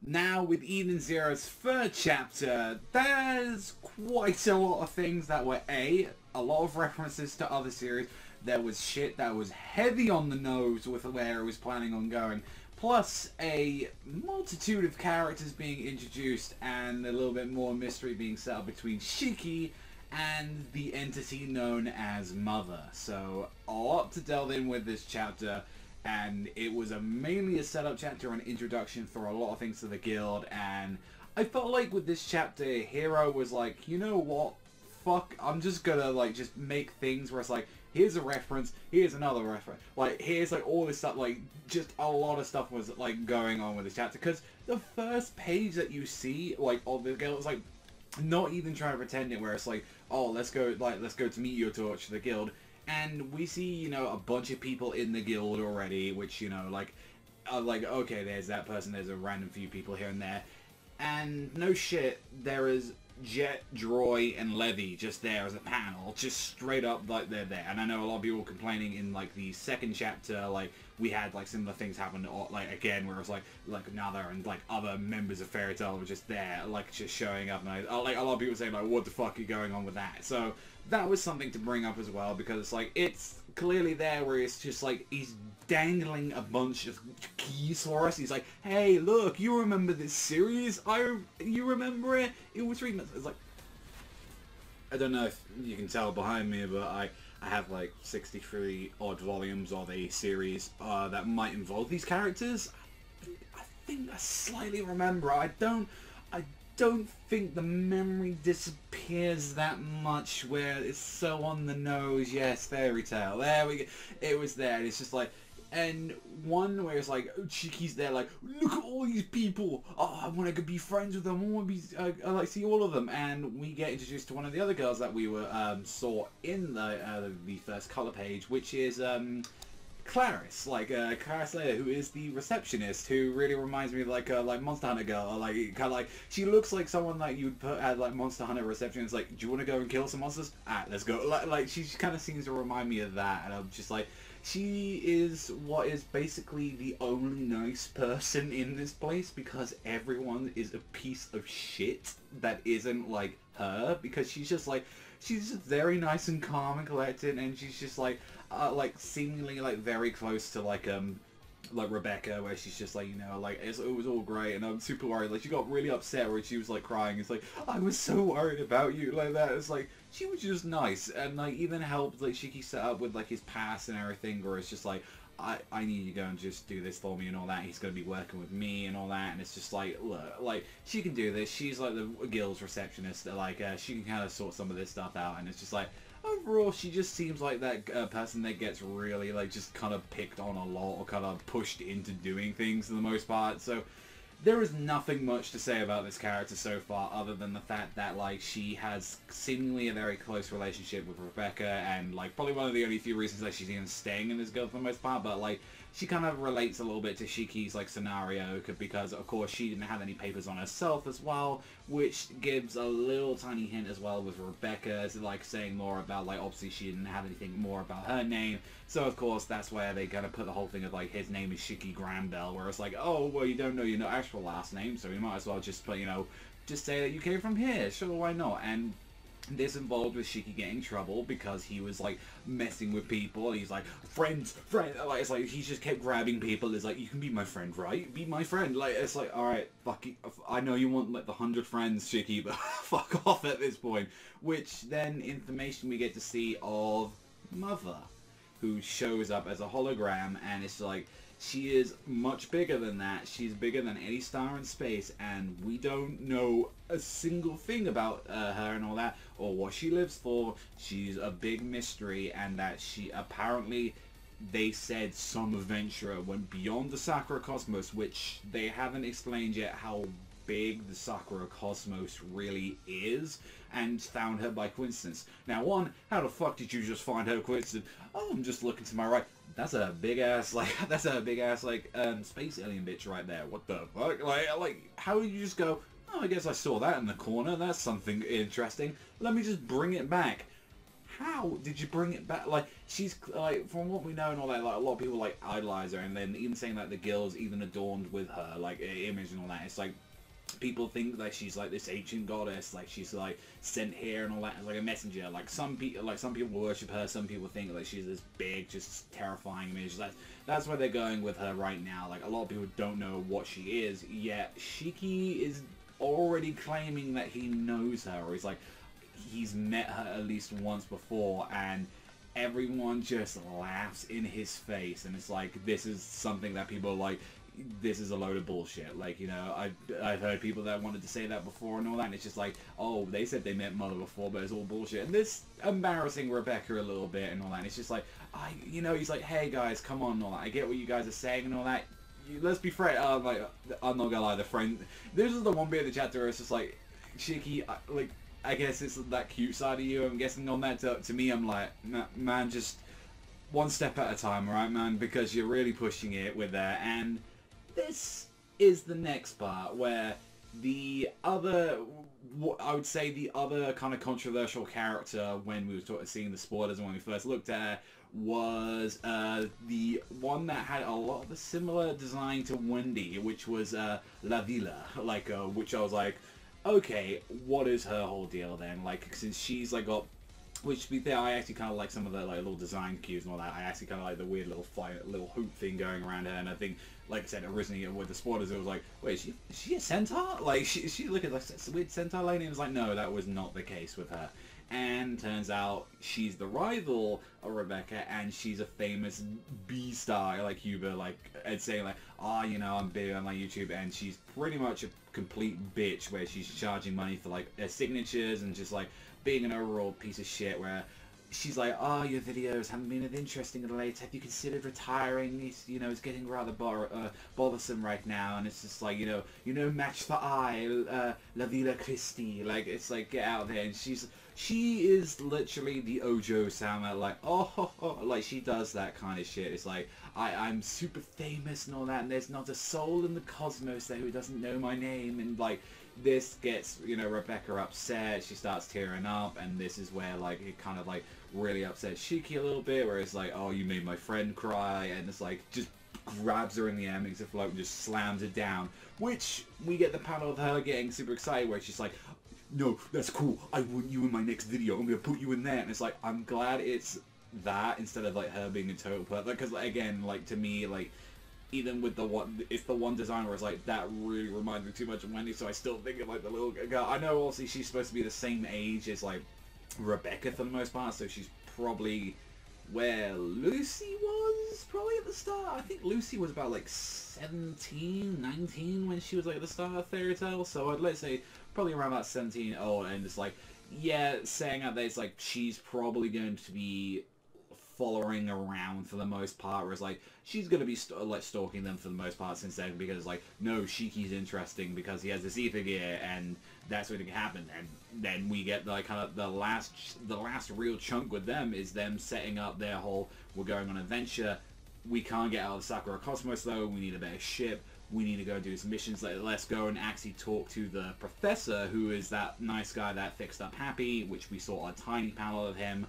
Now, with Eden Zero's third chapter, there's quite a lot of things that were a lot of references to other series. There was shit that was heavy on the nose with where it was planning on going, plus a multitude of characters being introduced and a little bit more mystery being set up between Shiki and the entity known as Mother. So a lot to delve in with this chapter, and it was mainly a setup chapter and introduction for a lot of things to the guild. And I felt like with this chapter, Hero was like, you know what, fuck, I'm just gonna like just make things where it's like, here's a reference, here's another reference, like here's like all this stuff, like just a lot of stuff was like going on with this chapter, because the first page that you see like of the guild is like not even trying to pretend it, where it's like, oh, let's go to meet your torch for the guild. And we see, you know, a bunch of people in the guild already, which, you know, like, okay, there's that person, there's a random few people here and there. And no shit, there is Jet, Droy, and Levy just there as a panel, just straight up like they're there. And I know a lot of people complaining in like the second chapter, like we had like similar things happen, like again, where it's like Nather and like other members of Fairy Tail were just there, like just showing up, and like a lot of people saying like, what the fuck is going on with that? So that was something to bring up as well, because it's like it's clearly there where it's just like he's dangling a bunch of keys for us. He's like, hey, look, you remember this series? You remember it? It was reading. It's like, I don't know if you can tell behind me, but I have like 63 odd volumes of a series that might involve these characters. I think I slightly remember. I don't think the memory disappears that much where it's so on the nose. Yes, Fairy Tail. There we go. It was there. And it's just like, and one where it's like, Chiki's there like, look at all these people. Oh, I want to be friends with them. I want to be, I like see all of them. And we get introduced to one of the other girls that we were saw in the first color page, which is Clarice, Clarice Slayer, who is the receptionist, who really reminds me of like Monster Hunter girl, or like kind of like, she looks like someone like you'd put at like Monster Hunter receptionist, like, do you want to go and kill some monsters? Let's go. Like she kind of seems to remind me of that, and I'm just like, she is what is basically the only nice person in this place, because everyone is a piece of shit that isn't like her, because she's just very nice and calm and collected, and she's just like seemingly like very close to like Rebecca, where she's just like, you know, like it was all great, and I'm super worried. Like she got really upset where she was like crying. It's like, I was so worried about you, like that. It's like she was just nice, and like even helped like Shiki set up with like his past and everything, where it's just like, I need you to go and just do this for me and all that. He's going to be working with me and all that. And it's just like, look, like, she can do this. She's like the guild's receptionist. Like, she can kind of sort some of this stuff out. And it's just like, overall, she just seems like that person that gets really, like, just kind of picked on a lot or kind of pushed into doing things for the most part. So there is nothing much to say about this character so far, other than the fact that, like, she has seemingly a very close relationship with Rebecca, and, like, probably one of the only few reasons that she's even staying in this guild for the most part, but, like, she kind of relates a little bit to Shiki's, like, scenario, because, of course, she didn't have any papers on herself as well, which gives a little tiny hint as well with Rebecca, like, saying more about, like, obviously she didn't have anything more about her name, so, of course, that's where they kind of put the whole thing of, like, his name is Shiki Grandbell, where it's like, oh, well, you don't know your actual last name, so you might as well just put, you know, just say that you came from here, sure, why not? And this involved with Shiki getting in trouble because he was like messing with people. He's like, friends, like, it's like he just kept grabbing people. It's like, you can be my friend, right? Be my friend. Like, it's like, alright, fuck you. I know you want like the 100 friends, Shiki, but fuck off at this point. Which then information we get to see of Mother, who shows up as a hologram, and it's like, she is much bigger than that. She's bigger than any star in space, and we don't know a single thing about her and all that, or what she lives for. She's a big mystery, and that she apparently, they said some adventurer went beyond the Sakura Cosmos, which they haven't explained yet how big the Sakura Cosmos really is, and found her by coincidence. Now, one, how the fuck did you just find her coincidence? Oh, I'm just looking to my right. That's a big ass, like, space alien bitch right there. What the fuck? Like, how did you just go, oh, I guess I saw that in the corner. That's something interesting. Let me just bring it back. how did you bring it back? Like, she's, like, from what we know and all that, like, a lot of people, like, idolize her, and then even saying, like, the girl's even adorned with her, like, image and all that. It's like, people think that she's like this ancient goddess, like she's like sent here and all that as like a messenger. Like some people worship her, some people think like she's this big, just terrifying image. That's where they're going with her right now. Like a lot of people don't know what she is, yet Shiki is already claiming that he knows her, or he's met her at least once before, and everyone just laughs in his face, and it's like, this is something that people are like, this is a load of bullshit. Like, you know, I've heard people that wanted to say that before and all that, and it's just like, oh, they said they met Mother before, but it's all bullshit. And this embarrassing Rebecca a little bit and all that, and it's just like, you know, he's like, hey guys, come on and all that. I get what you guys are saying and all that. Let's be friends. Like, I'm not gonna lie, the friend, this is the one bit of the chapter where it's just like, Shiki, like, I guess it's that cute side of you, I'm guessing on that. To me, I'm like, man, just one step at a time, alright, man, because you're really pushing it with that. And this is the next part where the other, I would say the other kind of controversial character when we were seeing the spoilers and when we first looked at her was the one that had a lot of the similar design to Wendy, which was La Villa, like, which I was like, okay, what is her whole deal then? Like, since she's like got, which to be fair, I actually kind of like some of the like little design cues and all that. I actually kind of like the weird little hoop thing going around her, and I think, like I said, originally with the spoilers, it was like, wait, is she a centaur? Like, she looked at like this weird centaur lady, and it was like, no, that was not the case with her. And turns out she's the rival of Rebecca, and she's a famous B-star, like Huber, like, and saying like, oh, you know, I'm big on my YouTube, and she's pretty much a complete bitch, where she's charging money for like her signatures and just like being an overall piece of shit, where she's like, oh, your videos haven't been as interesting of late. Have you considered retiring? It's getting rather bothersome right now. And it's just like, you know, match the eye, La Villa Christi. Like, it's like, get out there. And she is literally the Ojo Sama, like, like, she does that kind of shit. It's like, I'm super famous and all that, and there's not a soul in the cosmos there who doesn't know my name. And like, this gets, you know, Rebecca upset. She starts tearing up, and this is where like it kind of like really upsets Shiki a little bit, where it's like, oh, you made my friend cry, and it's like just grabs her in the air, makes her float, and just slams it down. Which we get the panel of her getting super excited, where she's like, no, that's cool, I want you in my next video, I'm gonna put you in there. And it's like, I'm glad it's that instead of like her being a total pervert, because like, again, like, to me, like, even with the one, it's the one design where it's like, that really reminds me too much of Wendy, so I still think of like the little girl. I know obviously she's supposed to be the same age as like Rebecca for the most part, so she's probably where Lucy was probably at the start. I think Lucy was about like 17, 19 when she was like at the start of Fairy Tail, so let's say probably around about 17 old, and it's like, yeah, saying that it's like she's probably going to be following around for the most part, whereas like she's gonna be stalking them for the most part since then, because like, no, Shiki's interesting because he has this ether gear, and that's what can happen. And then we get like kind of the last real chunk with them is them setting up their whole, we're going on an adventure, we can't get out of the Sakura Cosmos though, we need a better ship, we need to go do some missions, let's go and actually talk to the professor, who is that nice guy that fixed up Happy, which we saw a tiny panel of him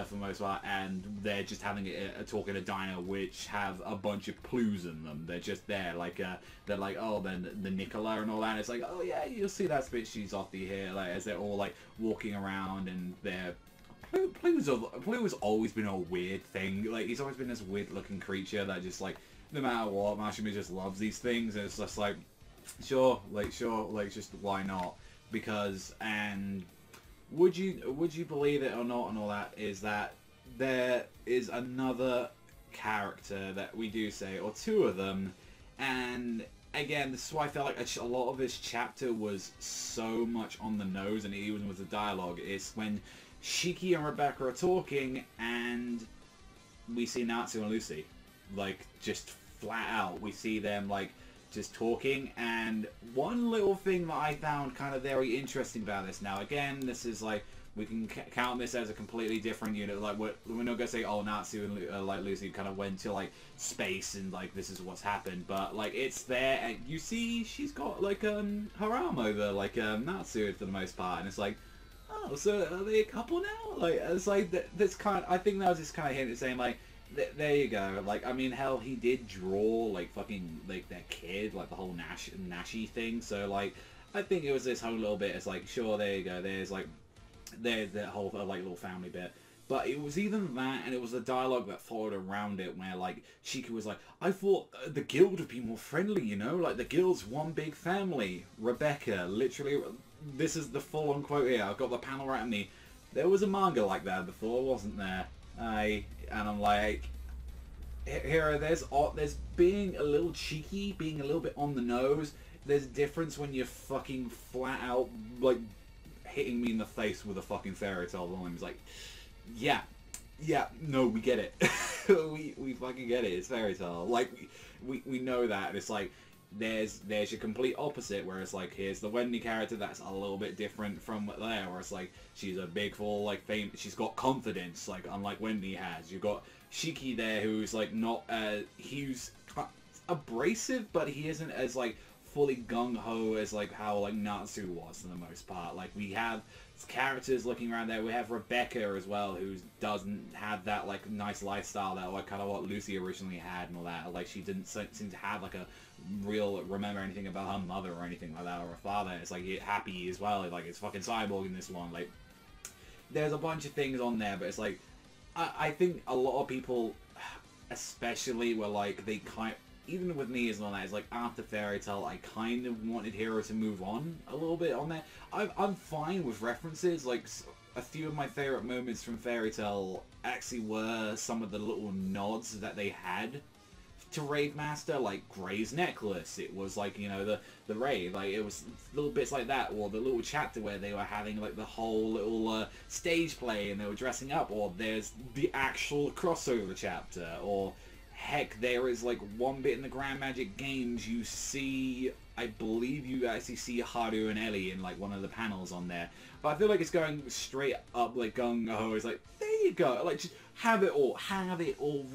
for the most part, and they're just having a talk in a diner which have a bunch of clues in them. They're just there, like, they're like, oh, then the Nicola and all that. It's like, oh yeah, you'll see that bit she's off the here, like, as they're all like walking around, and they're Pluto's always been a weird thing. Like, he's always been this weird looking creature that just like, no matter what, Mashimi just loves these things, and it's just like, sure, just why not? Because, and would you believe it or not and all that, is that there is another character that we do say, or two of them, and again, this is why I felt like a lot of this chapter was so much on the nose, and even with the dialogue, is when Shiki and Rebecca are talking, and we see Natsu and Lucy, like, just flat out, we see them, like, just talking. And one little thing that I found kind of very interesting about this, now again, this is like, we can count this as a completely different unit, like, we're not gonna say, oh, Natsu and like Lucy kind of went to like space and like this is what's happened, but like, it's there, and you see she's got like her arm over like Natsu for the most part, and it's like, oh, so are they a couple now? Like, it's like this kind. I think that was just kind of hint at saying like, there you go. Like, I mean, hell, he did draw like fucking like their kid, like the whole Nashi thing. So like, I think it was this whole little bit. It's like, sure, there you go. There's that whole like little family bit. But it was even that, and it was the dialogue that followed around it, where like Shiki was like, "I thought the guild would be more friendly, you know, like the guild's one big family." Rebecca, literally, this is the full-on quote here. I've got the panel right at me. There was a manga like that before, wasn't there? And I'm like, here, there's being a little cheeky, being a little bit on the nose. There's a difference when you're fucking flat out like hitting me in the face with a fucking fairy tale line. It's like, yeah, no, we get it. we fucking get it. It's fairy tale. Like, we know that. And it's like, there's your complete opposite, where it's like, here's the Wendy character that's a little bit different from there, where it's like, she's a big, full, like, she's got confidence, like, unlike Wendy has. You've got Shiki there, who's, like, not, he's abrasive, but he isn't as, like, fully gung-ho as, like, how, like, Natsu was, for the most part. Like, we have characters looking around there. We have Rebecca as well, who doesn't have that, like, nice lifestyle that, like, kind of what Lucy originally had and all that. Like, she didn't seem to have, like, a real remember anything about her mother or anything like that, or her father. It's like, Happy as well, like, it's fucking Cyborg in this one. Like, there's a bunch of things on there, but it's like, I think a lot of people, especially, were like, they kind, even with me as well, it's like, after Fairy Tail, I kind of wanted Hero to move on a little bit on there. I'm fine with references. Like, a few of my favorite moments from Fairy Tail actually were some of the little nods that they had to Rave Master, like Gray's necklace. It was like, you know, the rave, like, it was little bits like that, or the little chapter where they were having like the whole little stage play and they were dressing up, or there's the actual crossover chapter, or heck, there is like one bit in the Grand Magic Games you see, I believe you actually see Haru and Ellie in like one of the panels on there. But I feel like it's going straight up like gung-ho. It's like, there you go, like, just have it all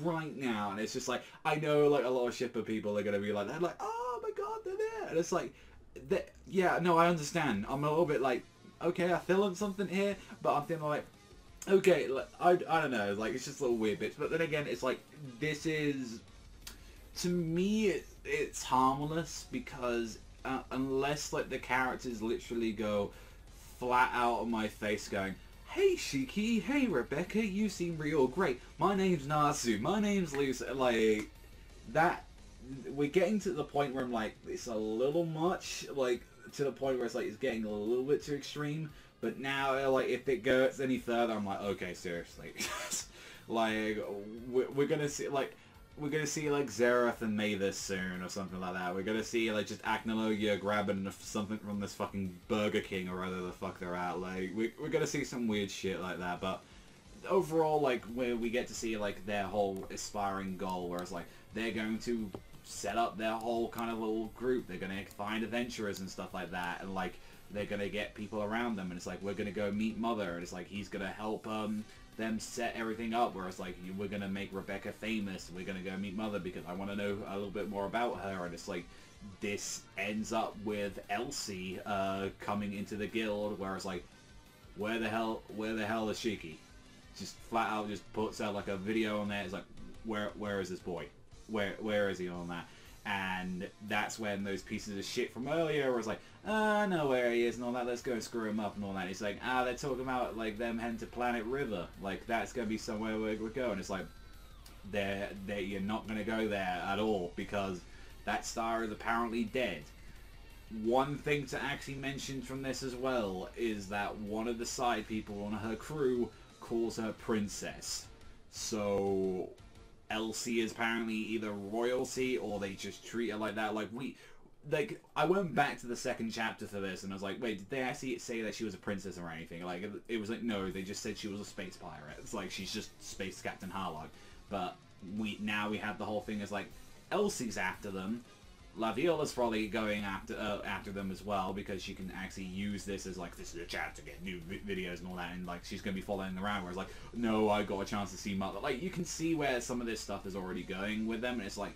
right now. And it's just like, I know like a lot of shipper people are gonna be like, they're like, oh my god, they're there. And it's like, yeah, no, I understand. I'm a little bit like, okay, I feel on something here, but I'm thinking like, okay, like, I don't know, like, it's just little weird bits. But then again, it's like, this is, to me, it's harmless, because unless like the characters literally go flat out on my face going, hey Shiki, hey Rebecca, you seem real great, my name's Natsu, my name's Lucy, like, that, we're getting to the point where I'm like, it's a little much, like, to the point where it's like, it's getting a little bit too extreme. But now, like, if it goes any further, I'm like, okay, seriously. Like, we're gonna see, like, Xerath and Mavis soon, or something like that. We're gonna see, like, just Acnologia grabbing something from this fucking Burger King, or whatever the fuck they're at. Like, we're gonna see some weird shit like that, but overall, like, where we get to see, like, their whole aspiring goal, where it's like, they're going to set up their whole kind of little group. They're gonna find adventurers and stuff like that, and, like, they're gonna get people around them, and it's like, we're gonna go meet Mother, and it's like, he's gonna help them set everything up, where it's like, we're gonna make Rebecca famous, we're gonna go meet Mother because I want to know a little bit more about her. And it's like, this ends up with Elsie coming into the guild, where it's like, where the hell is Shiki? Just flat out just puts out like a video on there. It's like, where is this boy? Where is he on that? And that's when those pieces of shit from earlier was like, I know where he is and all that, let's go and screw him up and all that. And it's like, they're talking about like them heading to Planet River. Like, that's going to be somewhere we're going. It's like, you're not going to go there at all, because that star is apparently dead. One thing to actually mention from this as well is that one of the side people on her crew calls her Princess. So Elsie is apparently either royalty, or they just treat her like that. Like, I went back to the second chapter for this, and I was like, wait, did they actually say that she was a princess or anything? Like, it was like, no, they just said she was a space pirate. It's like, she's just Space Captain Harlock. But now we have the whole thing as like, Elsie's after them. La Viola's probably going after them as well, because she can actually use this as like, this is a chance to get new videos and all that, and like, she's going to be following around, whereas like, no, I got a chance to see Mother. Like, you can see where some of this stuff is already going with them, and it's like,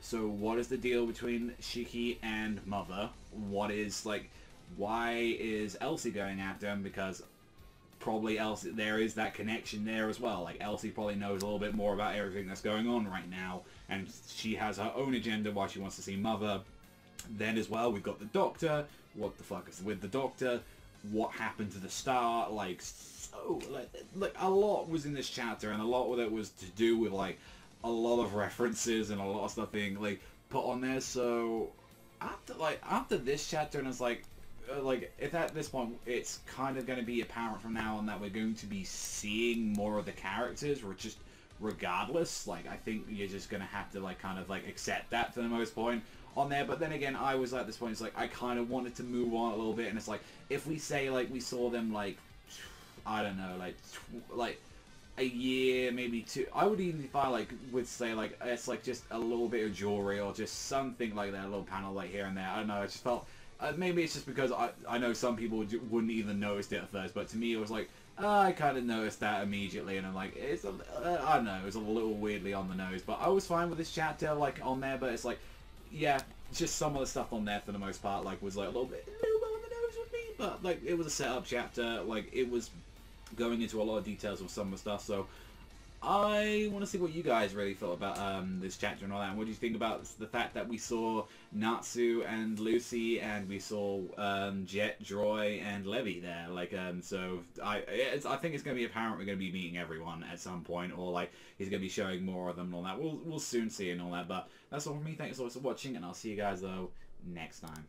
so what is the deal between Shiki and Mother? What is, like, why is Elsie going after him? Because probably Elsie, there is that connection there as well. Like, Elsie probably knows a little bit more about everything that's going on right now, and she has her own agenda while she wants to see Mother. Then as well, we've got the Doctor. What the fuck is with the Doctor? What happened to the Star? Like, so, like a lot was in this chapter, and a lot of it was to do with, like, a lot of references and a lot of stuff being, like, put on there. So, after this chapter, and it's like, if at this point it's kind of going to be apparent from now on that we're going to be seeing more of the characters, or just regardless, like, I think you're just going to have to, like, kind of, like, accept that for the most point on there. But then again, I was at this point, it's like, I kind of wanted to move on a little bit, and it's like, if we say, like, we saw them, like, I don't know, like a year, maybe two, I would even, if I, like, would say, like, it's, like, just a little bit of jewelry, or just something like that, a little panel, like, here and there, I don't know, I just felt, maybe it's just because I know some people wouldn't even notice it at first, but to me it was like, I kind of noticed that immediately, and I'm like, it's I don't know, it was a little weirdly on the nose, but I was fine with this chapter, like, on there, but it's like, yeah, just some of the stuff on there for the most part, like, was like a little bit on the nose with me, but, like, it was a setup chapter, like, it was going into a lot of details with some of the stuff, so I want to see what you guys really thought about this chapter and all that. And what do you think about the fact that we saw Natsu and Lucy, and we saw Jet, Joy, and Levy there? Like, so I think it's going to be apparent we're going to be meeting everyone at some point, or like he's going to be showing more of them and all that. We'll soon see and all that. But that's all from me. Thanks so much for watching, and I'll see you guys though next time.